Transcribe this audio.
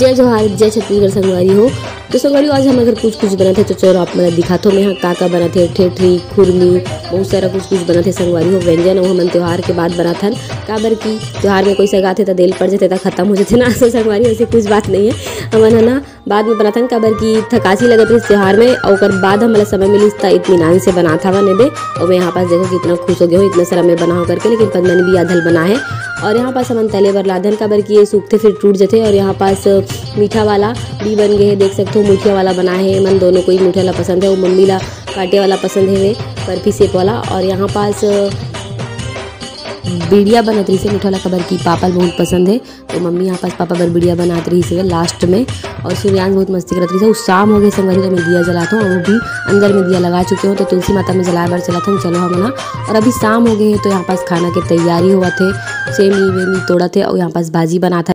जय जोहार, जय छत्तीसगढ़ संगवारी हो। तो संगवारी आज हम अगर कुछ बना थे तो चलो आप मैं दिखाता हूँ। मैं यहाँ का बना थे ठेठरी खुरमी बहुत सारा कुछ बना थे संगवारी हो। व्यंजन वो हमन त्योहार के बाद बना थन काबर की त्योहार में कोई सगा थे तो देल पड़ जाते खत्म हो जाते ना। तो संगवारी ऐसे कुछ बात नहीं है, हमन है ना बाद में बना थन काबर की थकासी लगत रही त्योहार में और बाद हमारा समय मिली इत्मीनान से बना था वा नेबे। और मैं यहाँ पास देखो कितना खुश हो गया हूँ, इतना सारा मैं बना करके, लेकिन पर मैंने भी आधल बना है। और यहाँ पास हमन तले बर लाधन काबर की ये सूखते फिर टूट जाते। और यहाँ पास मीठा वाला भी बन गए है, देख सकते हो मीठा वाला बना है। मन दोनों को ही मीठा वाला पसंद है, वो मम्मी ला काटे वाला पसंद है वे बर्फी सेप वाला। और यहाँ पास बिड़िया बनत रही से मीठा वाला काबर की पापल बहुत पसंद है, तो मम्मी यहाँ पास पापा बर बिड़िया बनात रही से लास्ट में। और सूर्यांश बहुत मस्ती करत रही से। उस शाम हो गए संगवारी, तो मैं दिया जलाता हूँ और वो भी अंदर में दिया लगा चुके हूँ, तो तुलसी माता में जलाए बर चला था चलो हम ना। और अभी शाम हो गए तो यहाँ पास खाना की तैयारी हुआ थे, सेमी वेमी तोड़ा थे और यहाँ पास भाजी बना था।